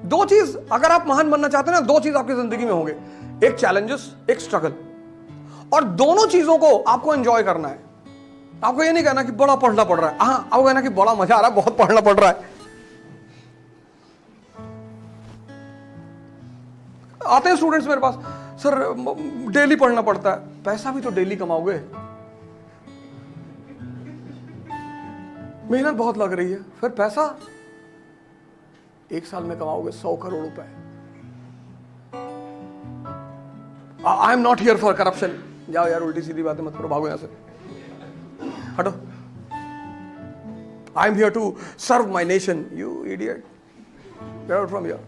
दो चीज अगर आप महान बनना चाहते हैं ना, दो चीज आपकी जिंदगी में होंगे, एक चैलेंजेस, एक स्ट्रगल, और दोनों चीजों को आपको एंजॉय करना है। आपको ये नहीं कहना कि बड़ा पढ़ना पड़ रहा है, हाँ आपको कहना कि बड़ा मजा आ रहा है, बहुत पढ़ना पड़ रहा है। आते हैं स्टूडेंट्स मेरे पास, सर डेली पढ़ना पड़ता है। पैसा भी तो डेली कमाओगे, मेहनत बहुत लग रही है, फिर पैसा एक साल में कमाओगे 100 करोड़ रुपए। I am not here for corruption. जाओ यार, उल्टी सीधी बातें मत करो, भागो यहां से, हटो। I am here to serve my nation, you idiot, get out from here.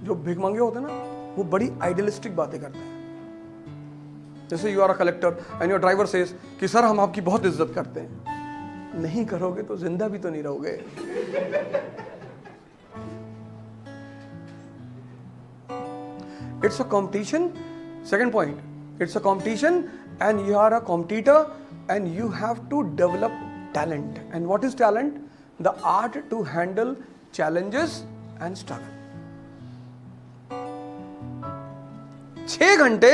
जो भिखमंगे होते हैं ना, वो बड़ी आइडियलिस्टिक बातें करते हैं। जैसे you are a collector and your driver says कि सर हम आपकी बहुत इज्जत करते हैं। नहीं करोगे तो जिंदा भी तो नहीं रहोगे। It's a competition, second point, it's a competition and you are a competitor and you have to develop talent. And what is talent? The art to handle challenges and struggle. 6 घंटे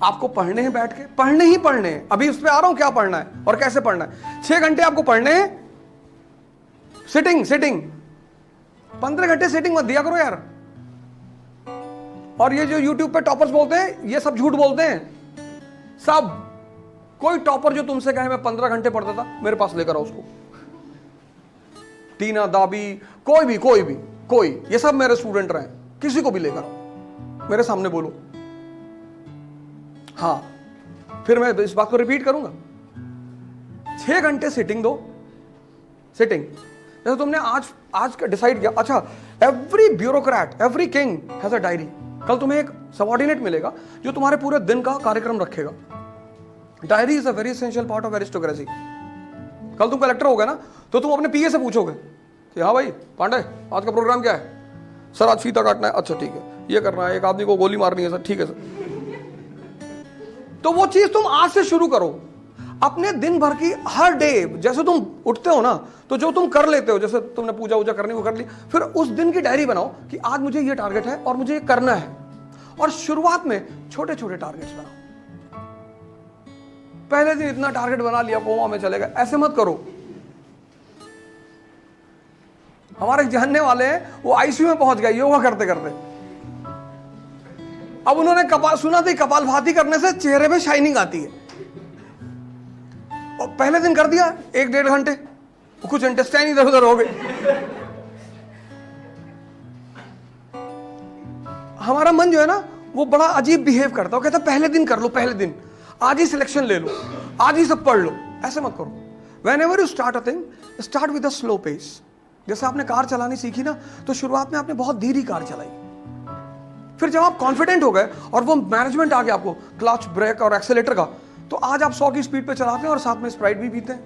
आपको पढ़ने हैं, बैठ के पढ़ने ही पढ़ने हैं। अभी उस पे आ रहा हूं क्या पढ़ना है और कैसे पढ़ना है। 6 घंटे आपको पढ़ने हैं, सिटिंग 15 घंटे सिटिंग मत दिया करो यार। और ये जो YouTube पे टॉपर्स बोलते हैं, ये सब झूठ बोलते हैं सब। कोई टॉपर जो तुमसे कहे मैं 15 घंटे पढ़ता था, मेरे पास लेकर आओ उसको। टीना दाबी, कोई, ये सब मेरे स्टूडेंट रहे, किसी को भी लेकर आओ, मेरे सामने बोलो। हाँ, फिर मैं इस बात को रिपीट करूंगा। 6 घंटे सिटिंग दो, सिटिंग। जैसे तुमने आज का डिसाइड किया, अच्छा every bureaucrat, every king has a diary. कल तुम्हें एक सबऑर्डिनेट मिलेगा जो तुम्हारे पूरे दिन का कार्यक्रम रखेगा। Diary is a very essential part of aristocracy. कल तुम कलेक्टर हो गए ना, तो तुम अपने पीए से पूछोगे कि हाँ भाई पांडे, आज का प्रोग्राम क्या है? सर आज फीता काटना है। अच्छा ठीक है, ये करना है, एक आदमी को गोली मारनी है सर। ठीक है सर। तो वो चीज तुम आज से शुरू करो। अपने दिन भर की हर डे, जैसे तुम उठते हो ना, तो जो तुम कर लेते हो, जैसे तुमने पूजा वूजा करनी वो कर ली, फिर उस दिन की डायरी बनाओ कि आज मुझे ये टारगेट है और मुझे ये करना है। और शुरुआत में छोटे छोटे टारगेट्स बनाओ। पहले दिन इतना टारगेट बना लिया, कोमा में चलेगा, ऐसे मत करो। हमारे जानने वाले हैं, वो आईसीयू में पहुंच गए योगा करते करते। अब उन्होंने सुना थी कपालभाति करने से चेहरे पे शाइनिंग आती है, और पहले दिन कर दिया 1-1.5 घंटे, कुछ इंटेस्टाइन इधर उधर हो गए। हमारा मन जो है ना, वो बड़ा अजीब बिहेव करता है, कहता पहले दिन कर लो, पहले दिन आज ही सिलेक्शन ले लो, आज ही सब पढ़ लो। ऐसे मत करो। Whenever you start a thing, start with a slow pace। जैसे आपने कार चलानी सीखी ना, तो शुरुआत में आपने बहुत धीरे कार चलाई, फिर जब आप कॉन्फिडेंट हो गए और वो मैनेजमेंट आ गया आपको क्लच, ब्रेक और एक्सेलेरेटर का, तो आज आप 100 की स्पीड पे चलाते हैं और साथ में स्प्राइट भी पीते हैं।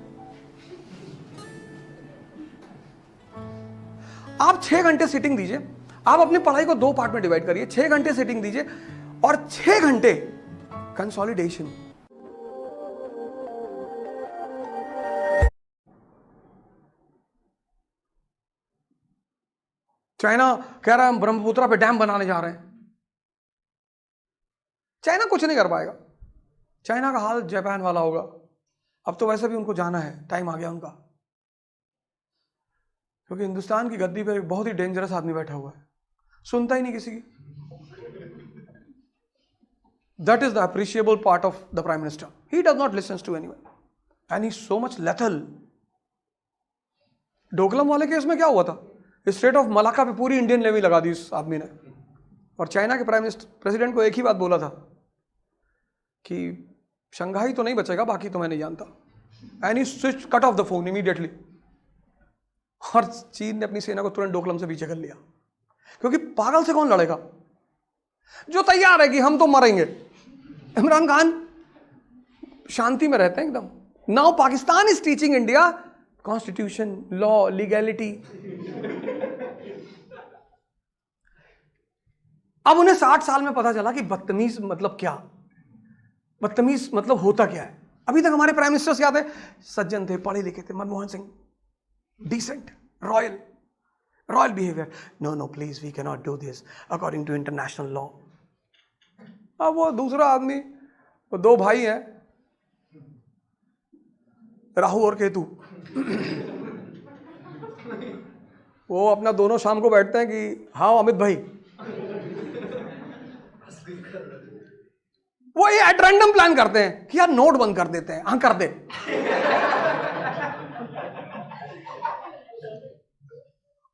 आप 6 घंटे सिटिंग दीजिए। आप अपनी पढ़ाई को 2 पार्ट में डिवाइड करिए। 6 घंटे सिटिंग दीजिए और 6 घंटे कंसोलिडेशन। चाइना कह रहा है हम ब्रह्मपुत्रा पे डैम बनाने जा रहे हैं। चाइना कुछ नहीं कर पाएगा। चाइना का हाल जापान वाला होगा। अब तो वैसे भी उनको जाना है, टाइम आ गया उनका, क्योंकि हिंदुस्तान की गद्दी पर एक बहुत ही डेंजरस आदमी बैठा हुआ है, सुनता ही नहीं किसी की। That is the appreciable part of the prime minister. He does not listen to anyone and he is so much lethal. Doklam वाले केस में क्या हुआ था? स्टेट ऑफ मलाक्का पे पूरी इंडियन नेवी लगा दी इस आदमी ने, और चाइना के प्राइम मिनिस्टर प्रेसिडेंट को एक ही बात बोला था कि शंघाई तो नहीं बचेगा, बाकी तो मैं नहीं जानता। And he switch cut off the phone immediately. और चीन ने अपनी सेना को तुरंत डोकलम से पीछे कर लिया, क्योंकि पागल से कौन लड़ेगा? जो तैयार है कि हम तो मरेंगे। इमरान खान शांति में रहते हैं एकदम। Now Pakistan is teaching India constitution, law, legality. अब उन्हें 60 साल में पता चला कि बदतमीज मतलब क्या, बदतमीज मतलब होता क्या है। अभी तक हमारे प्राइम मिनिस्टर्स क्या थे? सज्जन थे, पढ़े लिखे थे। Manmohan Singh decent, royal. Royal behaviour, no no please we can not do this according to international law. अब वो दूसरा आदमी, वो दो भाई हैं, राहु और केतु, वो अपना दोनों शाम को बैठते हैं कि हाँ अमित भाई, वो ये एट रैंडम प्लान करते हैं कि यार नोट बंद कर देते हैं, हाँ कर दे।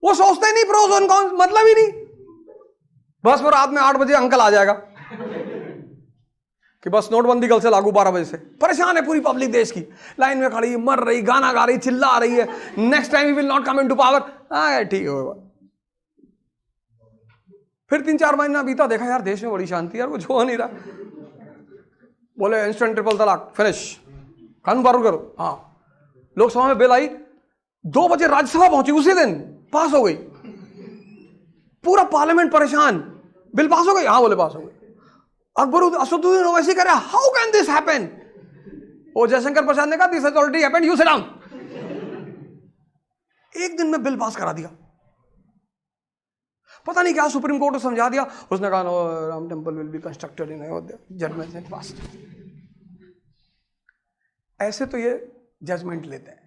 वो सोचते ही नहीं प्रोस एंड कॉन्स, मतलब ही नहीं, बस वो रात में 8 बजे अंकल आ जाएगा कि बस नोटबंदी कल से लागू 12 बजे से। परेशान है पूरी पब्लिक देश की, लाइन में खड़ी, मर रही, गाना गा रही, चिल्ला रही है, next time he will not come into power. हाँ ठीक है। फिर 3-4 महीना बीता, देखा यार देश में बड़ी शांति, यार कुछ हो नहीं रहा। बोले इंस्टेंट ट्रिपल तलाक, फिनिश, कानून पारित करो। हाँ, लोकसभा में बिल आई, 2 बजे राज्यसभा पहुंची, उसी दिन पास हो गई, पूरा पार्लियामेंट परेशान, बिल पास हो गई। हाँ बोले पास हो गई। अकबर असदुद्दीन ओवैसी कह रहे हाउ कैन दिस हैपन, वो जयशंकर प्रसाद ने कहा this has already happened, you sit down. एक दिन में बिल पास करा दिया, पता नहीं क्या सुप्रीम कोर्ट को समझा दिया, उसने कहा no Ram temple will be constructed in Ayodhya, judgement is pass. ऐसे तो ये जजमेंट लेते हैं।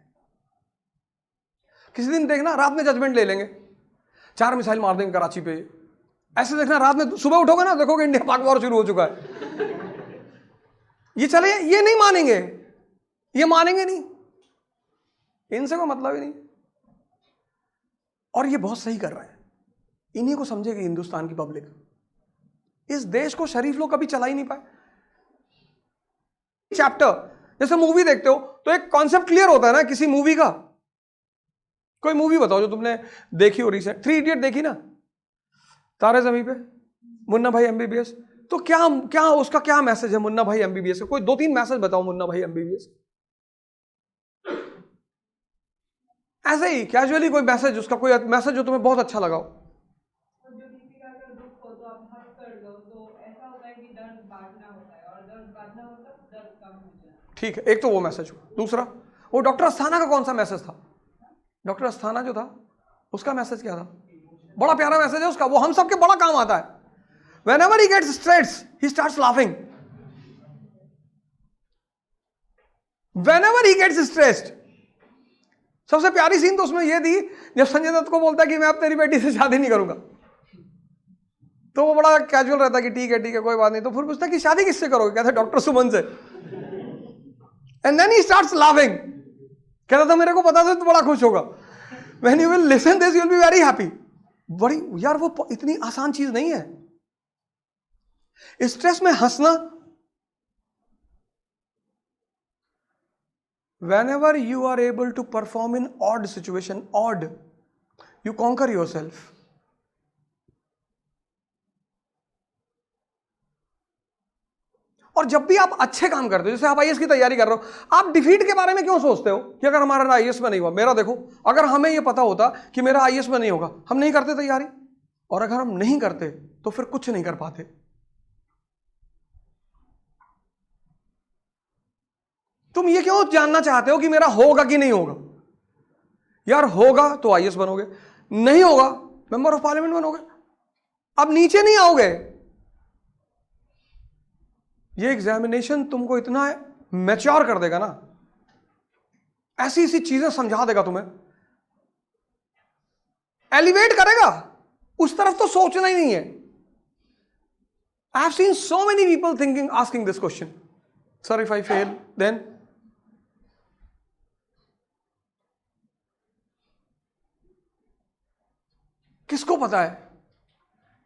किसी दिन देखना रात में जजमेंट ले लेंगे, 4 मिसाइल मार देंगे कराची पे। ऐसे देखना रात में, सुबह उठोगे ना देखोगे इंडिया पाक वॉर शुरू हो चुका है। ये चले, ये नहीं मानेंगे, ये मानेंगे नहीं, इनसे कोई मतलब ही नहीं। और ये बहुत सही कर रहे हैं, इन्हीं को समझेगी हिंदुस्तान की पब्लिक। इस देश को शरीफ लोग कभी चला ही नहीं पाए। चैप्टर, जैसे मूवी देखते हो तो एक कॉन्सेप्ट क्लियर होता है ना किसी मूवी का। कोई मूवी बताओ जो तुमने देखी हो रिसेंट। 3 इडियट देखी ना, तारे ज़मीं पे, मुन्ना भाई एमबीबीएस। तो क्या क्या उसका क्या मैसेज है मुन्ना भाई एमबीबीएस का? कोई 2-3 मैसेज बताओ मुन्ना भाई एमबीबीएस। ऐसे ही कैजुअली कोई मैसेज, उसका कोई मैसेज जो तुम्हें बहुत अच्छा लगा हो। ठीक है, एक तो वो मैसेज हो। दूसरा, वो डॉक्टर अस्थाना का कौन सा मैसेज था? डॉक्टर अस्थाना जो था उसका मैसेज क्या था? बड़ा प्यारा मैसेज है उसका, वो हम सबके बड़ा काम आता है। Whenever he gets stressed, he starts laughing. Whenever he gets stressed, सबसे प्यारी सीन तो उसमें ये दी जब संजय दत्त को बोलता है कि मैं अब तेरी बेटी से शादी नहीं करूंगा, तो वो बड़ा कैजुअल रहता है कि ठीक है कोई बात नहीं। तो फिर पूछता है कि शादी किससे करोगे? कहता है डॉक्टर सुमन से। And then he starts laughing, कहता था मेरे को पता था तो बड़ा खुश होगा। When you will listen this, you will be very happy. बड़ी यार वो इतनी आसान चीज नहीं है। स्ट्रेस में हंसना, whenever you are able to perform in odd situation, odd, you conquer yourself. और जब भी आप अच्छे काम करते हो, जैसे आप आईएएस की तैयारी कर रहे हो, आप डिफीट के बारे में क्यों सोचते हो कि अगर हमारा आईएएस में नहीं हुआ? मेरा देखो, अगर हमें यह पता होता कि मेरा आईएएस में नहीं होगा, हम नहीं करते तैयारी। और अगर हम नहीं करते तो फिर कुछ नहीं कर पाते। तुम ये क्यों जानना चाहते हो कि मेरा होगा कि नहीं होगा? यार होगा तो आईएएस बनोगे, नहीं होगा मेंबर ऑफ पार्लियामेंट बनोगे। अब नीचे नहीं आओगे। ये एग्जामिनेशन तुमको इतना मैच्योर कर देगा ना, ऐसी ऐसी चीजें समझा देगा तुम्हें, एलिवेट करेगा। उस तरफ तो सोचना ही नहीं है। I have seen so many people thinking, asking this question, sir if I fail then. किसको पता है?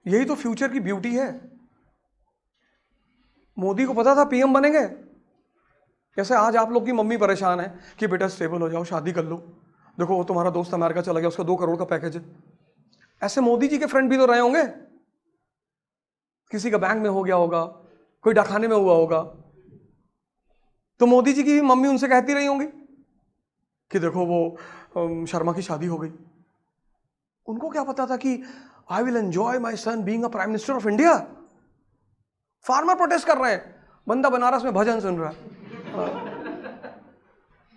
यही तो फ्यूचर की ब्यूटी है। मोदी को पता था पीएम बनेंगे। जैसे आज आप लोग की मम्मी परेशान है कि बेटा स्टेबल हो जाओ, शादी कर लो, देखो वो तुम्हारा दोस्त अमेरिका चला गया, उसका 2 करोड़ का पैकेज है। ऐसे मोदी जी के फ्रेंड भी तो रहे होंगे। किसी का बैंक में हो गया होगा, कोई डाकखाने में हुआ होगा, तो मोदी जी की भी मम्मी उनसे कहती रही होंगी कि देखो वो शर्मा की शादी हो गई। उनको क्या पता था कि I will enjoy my son being a prime minister of India. Farmer protest कर रहे हैं, बंदा बनारस में भजन सुन रहा है।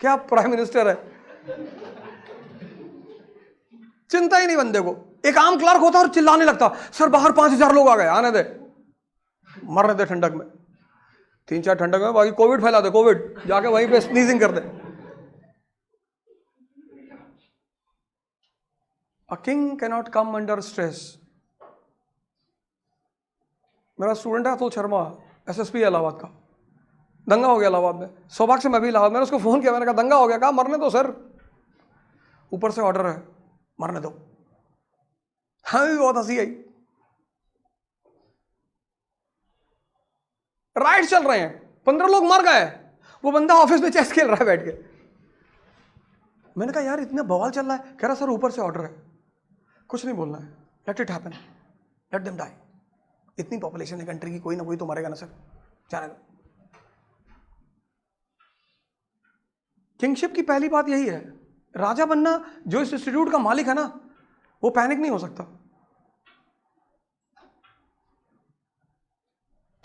क्या प्राइम मिनिस्टर है? चिंता ही नहीं बंदे को। एक आम क्लर्क होता और चिल्लाने लगता, सर बाहर 5,000 लोग आ गए, आने दे, मरने दे ठंडक में, 3-4 ठंडक में, बाकी कोविड फैला दे, कोविड जाके वहीं पे स्नीजिंग कर दे। A king cannot come under stress. मेरा स्टूडेंट है अतुल शर्मा, SSP इलाहाबाद का, दंगा हो गया इलाहाबाद में, सौभाग्य से मैं भी इलाहाबाद, मैंने उसको फोन किया, मैंने कहा दंगा हो गया, कहा मरने दो सर, ऊपर से ऑर्डर है मरने दो। हमें भी बहुत हंसी आई। राइट चल रहे हैं, 15 लोग मर गए, वो बंदा ऑफिस में चेस खेल रहा है बैठ के। मैंने कहा यार इतना बवाल चल रहा है, कह रहा सर ऊपर से ऑर्डर है, कुछ नहीं बोलना है, let it happen, let them die, इतनी पॉपुलेशन है कंट्री की, कोई ना कोई तो मरेगा ना सर, जाने दो। किंगशिप की पहली बात यही है, राजा बनना, जो इस इंस्टीट्यूट का मालिक है ना, वो पैनिक नहीं हो सकता।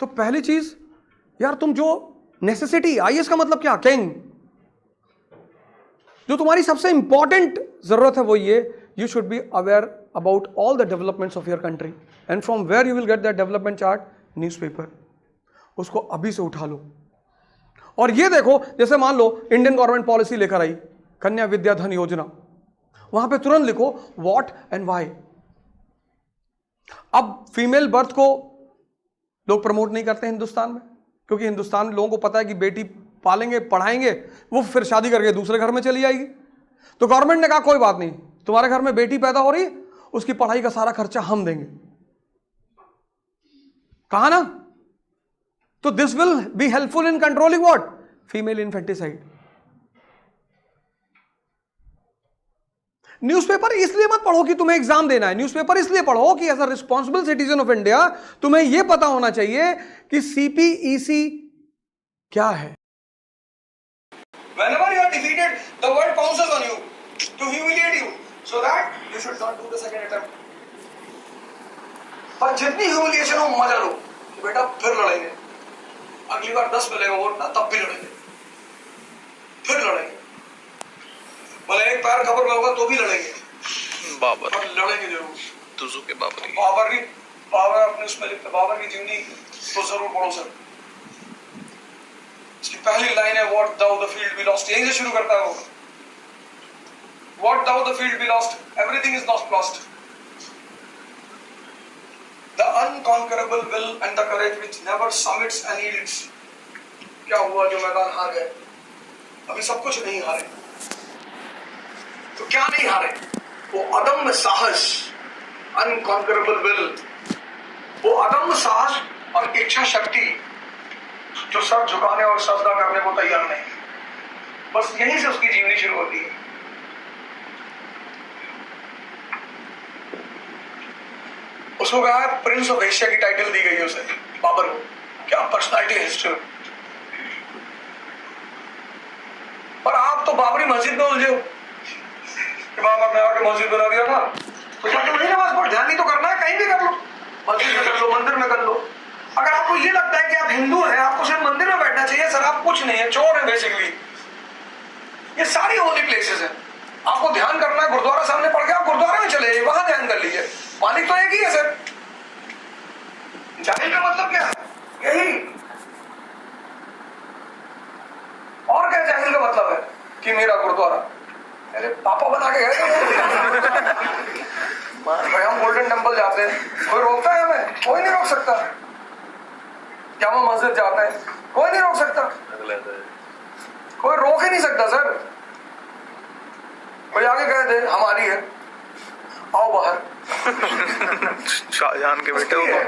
तो पहली चीज यार, तुम जो नेसेसिटी, आईएएस का मतलब क्या, किंग, जो तुम्हारी सबसे इंपॉर्टेंट जरूरत है वो ये, you should be aware about all the developments of your country and from where you will get that development chart, newspaper, उसको अभी से उठा लो। और ये देखो, जैसे मान लो इंडियन गवर्नमेंट पॉलिसी लेकर आई कन्या विद्या धन योजना, वहां पे तुरंत लिखो व्हाट एंड व्हाई। अब फीमेल बर्थ को लोग प्रमोट नहीं करते हिंदुस्तान में, क्योंकि हिंदुस्तान में लोगों को पता है कि बेटी पालेंगे, पढ़ाएंगे, वो फिर शादी करके दूसरे घर में चली जाएगी। तो गवर्नमेंट ने कहा कोई बात नहीं, तुम्हारे घर में बेटी पैदा हो रही, उसकी पढ़ाई का सारा खर्चा हम देंगे। कहा ना? तो this will be helpful in controlling what, female infanticide. Newspaper इसलिए मत पढ़ो कि तुम्हें एग्जाम देना है, न्यूज़पेपर इसलिए पढ़ो कि as a responsible citizen of India तुम्हें यह पता होना चाहिए कि CPEC क्या है। Whenever you are defeated, the world pounces on you to humiliate you, so that you should not do the second attempt. पर जितनी ह्यूमिलिएशन हो मजा लो, बेटा फिर लड़ेंगे, अगली बार 10 मिलेगा वोट ना, तब भी लड़ेंगे, फिर लड़ेंगे, भले एक पैर खबर में होगा तो भी लड़ेंगे, बाबर लड़ेंगे जरूर। तुझू के बाबर अपने उसमें लिखते, बाबर की जीवनी तो जरूर पढ़ो सर। इसकी पहली लाइन है what though the field be lost, यहीं से शुरू करता है वो, what though the field be lost, everything is not lost, the unconquerable will and the courage which never submits and yields. क्या हुआ जो मैदान हार गए? अभी सब कुछ नहीं हारे, तो क्या नहीं हारे? वो अदम्य साहस, अनकॉन्करेबल विल, वो अदम्य साहस और इच्छा शक्ति जो सर झुकाने और सजदा करने को तैयार नहीं। बस यहीं से उसकी जीवनी शुरू होती है। उसको कहा प्रिंस ऑफ एशिया की टाइटल दी गई है उसे, बाबर को। क्या पर्सनालिटी हिस्ट्री। पर आप तो बाबरी मस्जिद में उलझे हो, बाबर ने आके मस्जिद बना दिया था, तो जाके वही नमाज पढ़, ध्यान ही तो करना है, कहीं भी कर लो, मस्जिद में कर लो, मंदिर में कर लो। अगर आपको ये लगता है कि आप हिंदू हैं, आपको सिर्फ मंदिर में बैठना चाहिए, सर आप कुछ नहीं है, चोर है बेसिकली। ये सारी होली प्लेसेस है, आपको ध्यान करना है, गुरुद्वारा सामने पड़ गया, आप गुरुद्वारे में चले, वहां ध्यान कर लीजिए, मालिक तो एक ही है सर। जाहिल का मतलब क्या है? यही। और क्या जाहिल का मतलब है कि मेरा गुरुद्वारा, अरे पापा बना के गए भाई, हम गोल्डन टेम्पल जाते हैं, कोई रोकता है हमें? कोई नहीं रोक सकता। जामा मस्जिद जाते हैं, कोई नहीं रोक सकता, कोई रोक ही नहीं सकता सर। कोई आगे कह दे हमारी है, आओ बाहर शाहजहान के बेटे हो,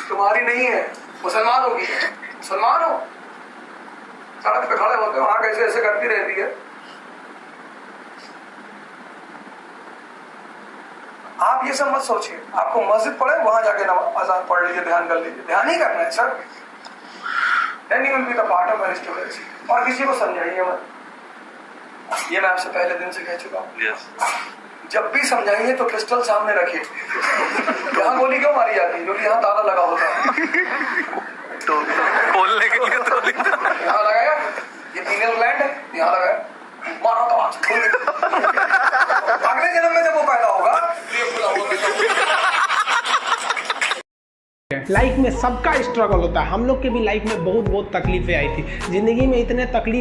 तुम्हारी नहीं है, मुसलमानों की है, मुसलमान हो, सड़क पे खड़े होते हो, आग ऐसे ऐसे करती रहती है। आप ये सब मत सोचिए, आपको मस्जिद पढ़े वहां जाके अज़ान पढ़ लीजिए, ध्यान कर लीजिए, ध्यान ही करना है sir. Then you will be the part of aristocracy। और किसी को समझाइए मत, ये मैं आपसे पहले दिन से कह चुका हूँ। yes। जब भी समझाइए तो पिस्टल सामने रखिए। यहाँ गोली क्यों मारी जाती है? क्योंकि यहाँ ताला लगा होता है, तो खोलने के लिए तो यहाँ लगाया, ये पीनल ग्लैंड है, यहाँ लगाया, मारा तो आज अगले जन्म में जब वो पैदा लाइफ में सबका स्ट्रगल होता है, हम लोग के भी लाइफ में बहुत बहुत तकलीफें आई थी। ज़िंदगी में इतने तकलीफ